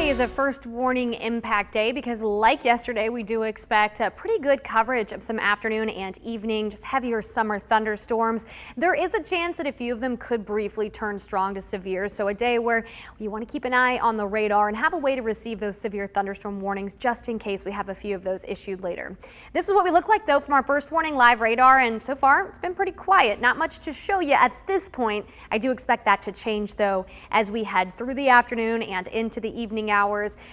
Today is a first warning impact day because like yesterday, we do expect a pretty good coverage of some afternoon and evening, just heavier summer thunderstorms. There is a chance that a few of them could briefly turn strong to severe. So a day where you want to keep an eye on the radar and have a way to receive those severe thunderstorm warnings just in case we have a few of those issued later. This is what we look like though from our first warning live radar, and so far it's been pretty quiet. Not much to show you at this point. I do expect that to change though as we head through the afternoon and into the evening hours.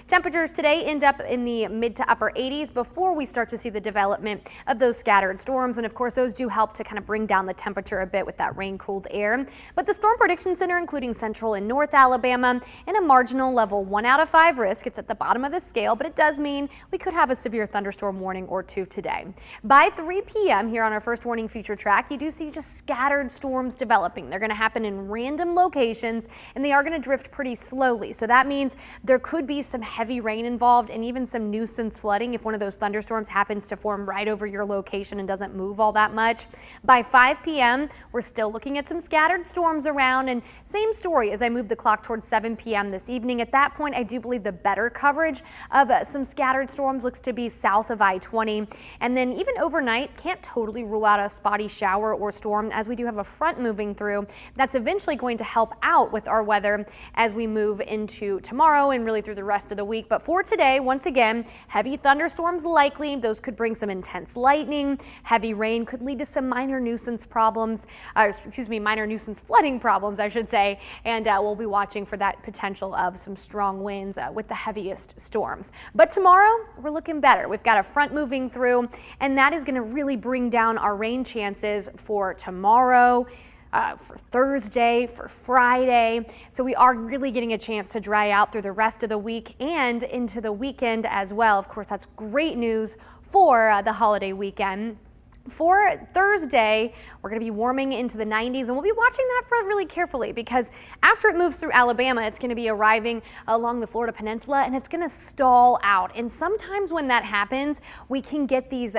Temperatures today end up in the mid to upper 80s before we start to see the development of those scattered storms. And of course, those do help to kind of bring down the temperature a bit with that rain cooled air. But the Storm Prediction Center, including central and north Alabama, in a marginal level 1 out of 5 risk. It's at the bottom of the scale, but it does mean we could have a severe thunderstorm warning or two today. By 3 p.m. here on our first warning future track, you do see just scattered storms developing. They're going to happen in random locations and they are going to drift pretty slowly. So that means there could be some heavy rain involved and even some nuisance flooding if one of those thunderstorms happens to form right over your location and doesn't move all that much. By 5 p.m., we're still looking at some scattered storms around, and same story as I move the clock towards 7 p.m. this evening. At that point, I do believe the better coverage of some scattered storms looks to be south of I-20. And then even overnight, can't totally rule out a spotty shower or storm as we do have a front moving through. That's eventually going to help out with our weather as we move into tomorrow and really through the rest of the week. But for today, once again, heavy thunderstorms likely. Those could bring some intense lightning. Heavy rain could lead to some minor nuisance problems, minor nuisance flooding problems, I should say. And we'll be watching for that potential of some strong winds with the heaviest storms. But tomorrow, we're looking better. We've got a front moving through, and that is going to really bring down our rain chances for tomorrow, for Thursday, for Friday. So we are really getting a chance to dry out through the rest of the week and into the weekend as well. Of course, that's great news for the holiday weekend. For Thursday, we're going to be warming into the 90s, and we'll be watching that front really carefully because after it moves through Alabama, it's going to be arriving along the Florida Peninsula and it's going to stall out. And sometimes when that happens, we can get these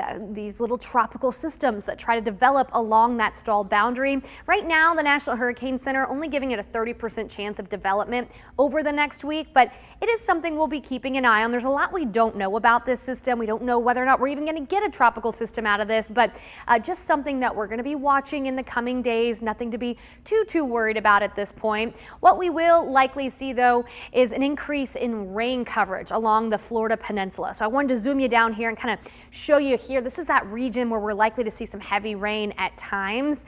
little tropical systems that try to develop along that stalled boundary. Right now, the National Hurricane Center only giving it a 30% chance of development over the next week, but it is something we'll be keeping an eye on. There's a lot we don't know about this system. We don't know whether or not we're even going to get a tropical system out of this, but just something that we're going to be watching in the coming days. Nothing to be too worried about at this point. What we will likely see, though, is an increase in rain coverage along the Florida Peninsula. So I wanted to zoom you down here and kind of show you here. This is that region where we're likely to see some heavy rain at times.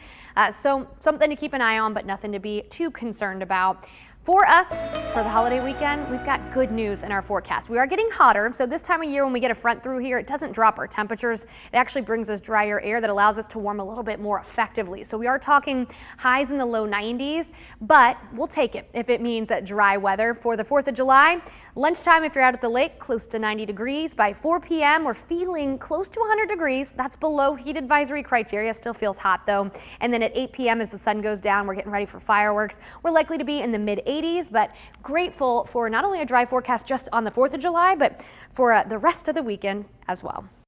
So something to keep an eye on, but nothing to be too concerned about. For us, for the holiday weekend, we've got good news in our forecast. We are getting hotter, so this time of year when we get a front through here, it doesn't drop our temperatures. It actually brings us drier air that allows us to warm a little bit more effectively. So we are talking highs in the low 90s, but we'll take it if it means dry weather. For the 4th of July, lunchtime if you're out at the lake, close to 90 degrees. By 4 p.m., we're feeling close to 100 degrees. That's below heat advisory criteria. Still feels hot though. And then at 8 p.m. as the sun goes down, we're getting ready for fireworks. We're likely to be in the mid 80s, but grateful for not only a dry forecast just on the 4th of July, but for the rest of the weekend as well.